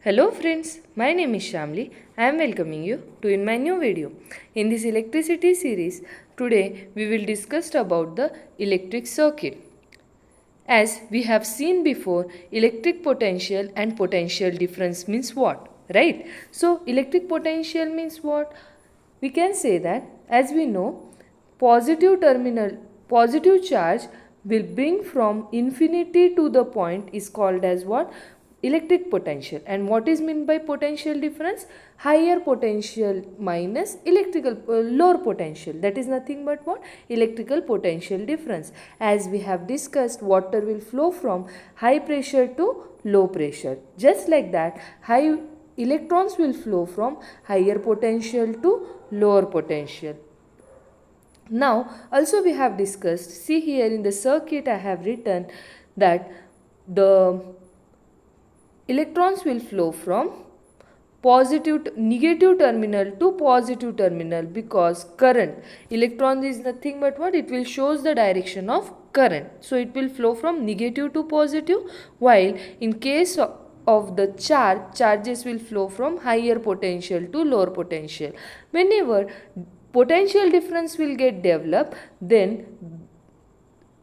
Hello friends, my name is Shamli. I am welcoming you to in my new video. In this electricity series, today we will discuss about the electric circuit. As we have seen before, electric potential and potential difference means what? Right? So electric potential means what? We can say that as we know, positive charge will bring from infinity to the point is called as what? Electric potential. And what is meant by potential difference? Higher potential minus electrical lower potential, that is nothing but what? Electrical potential difference. As we have discussed, water will flow from high pressure to low pressure. Just like that, high electrons will flow from higher potential to lower potential. Now also we have discussed, see here in the circuit I have written that the electrons will flow from negative terminal to positive terminal, because current electron is nothing but what? It will shows the direction of current, so it will flow from negative to positive, while in case of the charges will flow from higher potential to lower potential. Whenever potential difference will get developed, then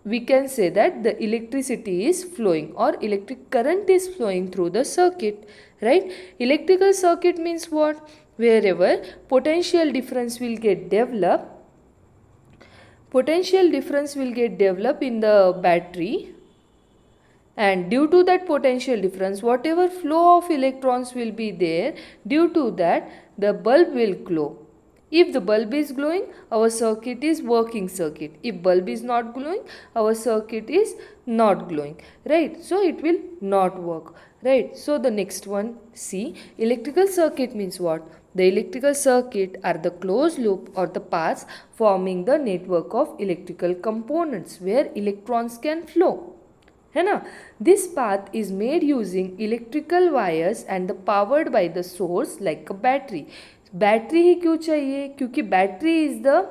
we can say that the electricity is flowing or electric current is flowing through the circuit, right? Electrical circuit means what? Wherever potential difference will get developed, in the battery, and due to that potential difference, whatever flow of electrons will be there, due to that the bulb will glow. If the bulb is glowing, our circuit is working circuit. If bulb is not glowing, our circuit is not glowing, right? So it will not work, right? So the next one, see, electrical circuit means what? The electrical circuit are the closed loop or the paths forming the network of electrical components where electrons can flow, है ना? This path is made using electrical wires and the powered by the source like a battery. Battery ही क्यों चाहिए? क्योंकि battery is the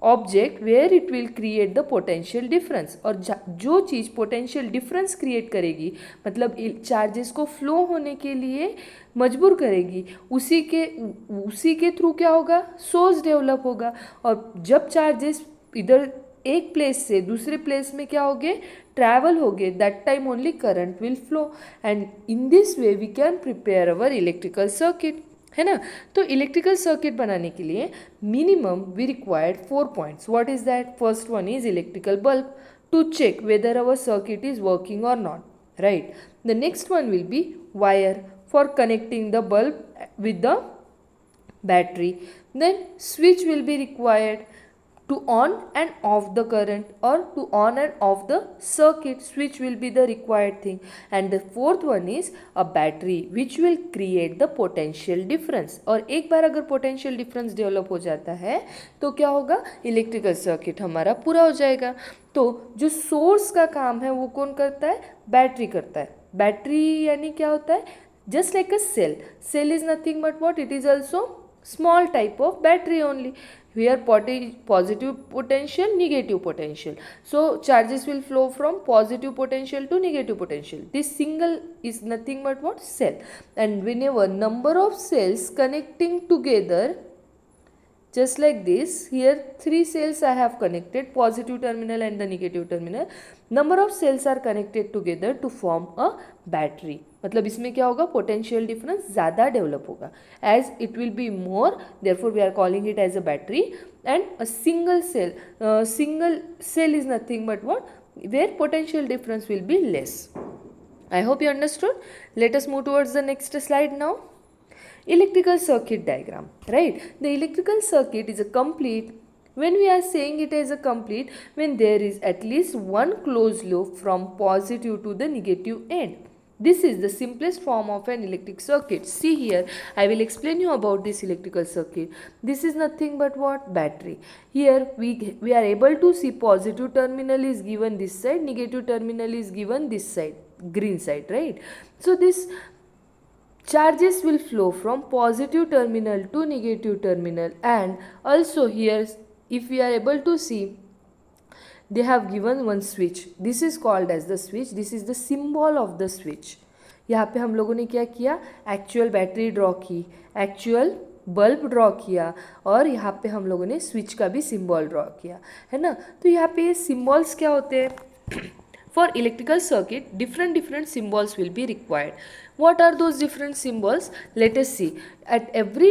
object where it will create the potential difference, और जो चीज़ potential difference create करेगी, मतलब charges को flow होने के लिए मजबूर करेगी, उसी के थ्रू क्या होगा? सोर्स डेवलप होगा, और जब चार्जेस इधर एक प्लेस से दूसरे प्लेस में क्या होगे? ट्रैवल होगे, that time only current will flow, and in this way we can prepare our electrical circuit, है ना? तो इलेक्ट्रिकल सर्किट बनाने के लिए minimum we required 4 points. What is that? First one is electrical bulb to check whether our circuit is working और not, right? The next one will be wire for connecting the bulb with the battery. Then switch will be required to on and off the current, or to on and off the circuit. Switch will be the required thing. And the fourth one is a battery which will create the potential difference. और एक बार अगर potential difference develop हो जाता है तो क्या होगा? Electrical circuit हमारा पूरा हो जाएगा. तो जो सोर्स का काम है वो कौन करता है? बैटरी करता है. बैटरी यानी क्या होता है? Just like a cell. Cell is nothing but what? It is also small type of battery only. Here positive potential, negative potential. So charges will flow from positive potential to negative potential. This single is nothing but what? Cell. And whenever number of cells connecting together, just like this, here 3 cells I have connected, positive terminal and the negative terminal. Number of cells are connected together to form a battery. मतलब इसमें क्या होगा? Potential difference ज़्यादा develop होगा. As it will be more, therefore we are calling it as a battery. And a single cell is nothing but what? Where potential difference will be less. I hope you understood. Let us move towards the next slide now. Electrical circuit diagram, right? The electrical circuit is a complete, when we are saying it as a complete, when there is at least one closed loop from positive to the negative end. This is the simplest form of an electric circuit. See here, I will explain you about this electrical circuit. This is nothing but what? Battery. Here we are able to see positive terminal is given this side, negative terminal is given this side, green side, right? So this charges will flow from positive terminal to negative terminal, and also here if we are able to see, they have given one switch. This is called as the switch. This is the symbol of the switch. यहाँ पे हम लोगों ने क्या किया, actual battery draw की, actual bulb draw किया, और यहाँ पे हम लोगों ने स्विच का भी सिंबल ड्रॉ किया, है ना। तो यहाँ पे ये सिम्बॉल्स क्या होते हैं, for electrical circuit different symbols will be required. What are those different symbols? Let us see. At every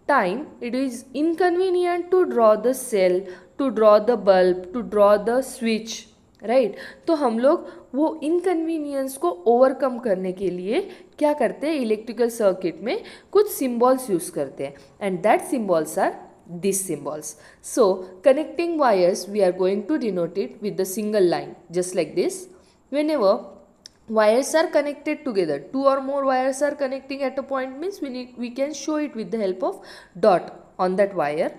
time it is inconvenient to draw the cell, to draw the bulb, to draw the switch, right. तो हम लोग वो inconvenience को overcome करने के लिए क्या करते हैं, इलेक्ट्रिकल सर्किट में कुछ सिम्बॉल्स यूज़ करते हैं, and that symbols are these symbols. So connecting wires, we are going to denote it with the single line, just like this. Whenever wires are connected together, two or more wires are connecting at a point, means we can show it with the help of dot on that wire.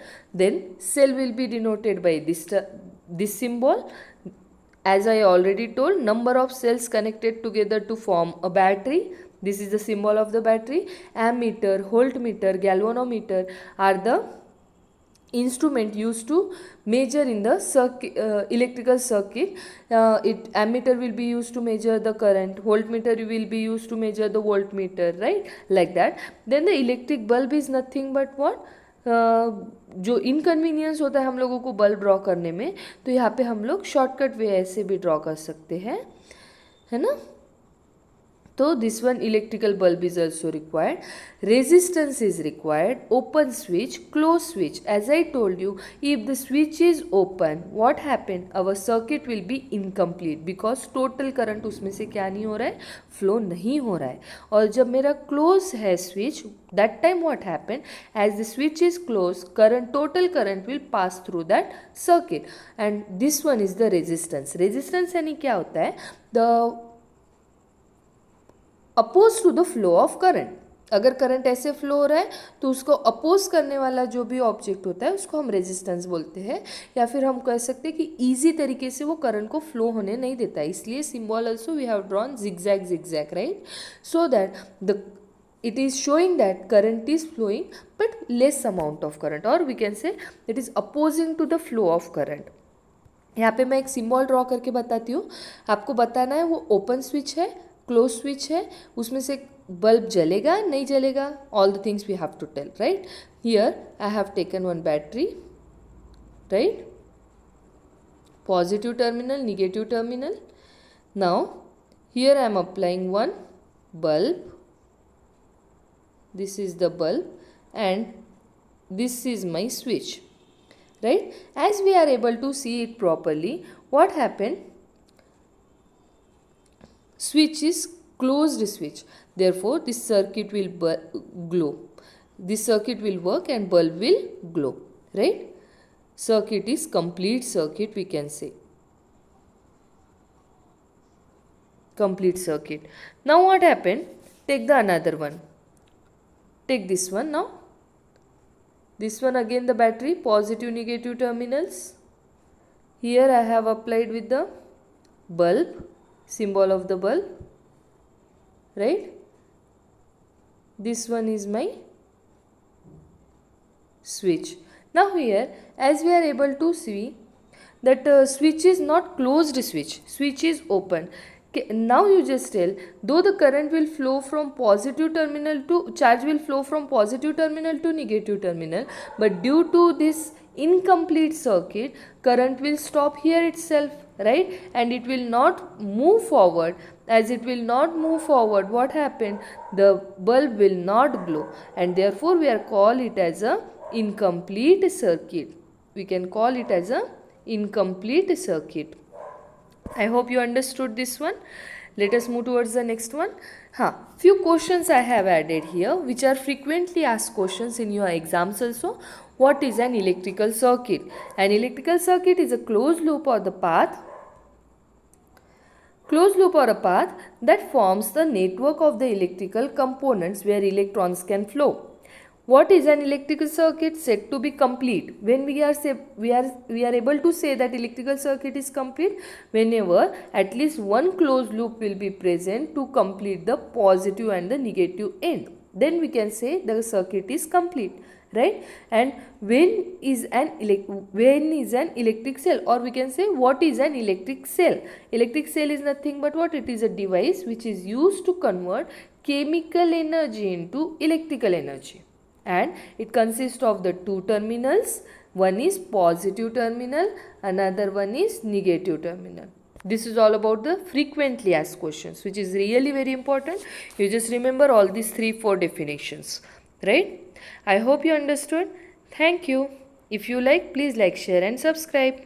Then cell will be denoted by this symbol. As I already told, number of cells connected together to form a battery. This is the symbol of the battery. Ammeter, voltmeter, galvanometer are the instrument used to measure in the electrical circuit. Ammeter will be used to measure the current, voltmeter will be used to measure the voltmeter, right, like that. Then the electric bulb is nothing but what, जो inconvenience होता है हम लोगों को bulb draw करने में, तो यहाँ पे हम लोग शॉर्टकट वे ऐसे भी ड्रॉ कर सकते हैं, है ना। तो this one electrical bulb is also required. Resistance is required. Open switch, close switch. As I told you, if the switch is open, what happened? Our circuit will be incomplete because total current उसमें से क्या नहीं हो रहा है, flow नहीं हो रहा है. और जब मेरा close है switch, that time what happened? As the switch is closed, total current will pass through that circuit. And this one is the resistance. Resistance यानी क्या होता है? The oppose to the flow of current. अगर current ऐसे flow हो रहा है तो उसको अपोज करने वाला जो भी ऑब्जेक्ट होता है उसको हम रेजिस्टेंस बोलते हैं, या फिर हम कह सकते हैं कि ईजी तरीके से वो करंट को फ्लो होने नहीं देता है. इसलिए symbol also we have drawn zigzag, right, so that the it is showing that current is flowing but less amount of current, or we can say it is opposing to the flow of current. यहाँ पे मैं एक symbol draw करके बताती हूँ. आपको बताना है वो ओपन स्विच है, क्लोज स्विच है, उसमें से बल्ब जलेगा नहीं जलेगा, all the things we have to tell, right. Here I have taken one battery, right, positive terminal, negative terminal. Now here I am applying one bulb. This is the bulb and this is my switch, right. As we are able to see it properly, what happened? Switch is closed switch, therefore this circuit will glow. This circuit will work and bulb will glow, right. Circuit is complete circuit, we can say complete circuit. Now what happened? Take the another one. Take this one now. This one again the battery, positive negative terminals. Here I have applied with the bulb, symbol of the bulb, right. This one is my switch. Now here as we are able to see that switch is not closed switch, switch is open. Now you just tell, though the current will flow from positive terminal to, charge will flow from positive terminal to negative terminal, but due to this incomplete circuit, current will stop here itself, right, and it will not move forward. As it will not move forward, what happened? The bulb will not glow, and therefore we are call it as a incomplete circuit. We can call it as a incomplete circuit. I hope you understood this one. Let us move towards the next one. Few questions I have added here which are frequently asked questions in your exams also. What is an electrical circuit? An electrical circuit is a closed loop or a path that forms the network of the electrical components where electrons can flow. What is an electrical circuit? Said to be complete. When we are able to say that electrical circuit is complete whenever at least one closed loop will be present to complete the positive and the negative end. Then we can say the circuit is complete, right? And when is an electric cell, or we can say what is an electric cell? Electric cell is nothing but what? It is a device which is used to convert chemical energy into electrical energy, and it consists of the two terminals. One is positive terminal, another one is negative terminal. This is all about the frequently asked questions, which is really very important. You just remember all these 3-4 definitions, right? I hope you understood. Thank you. If you like, please like, share and subscribe.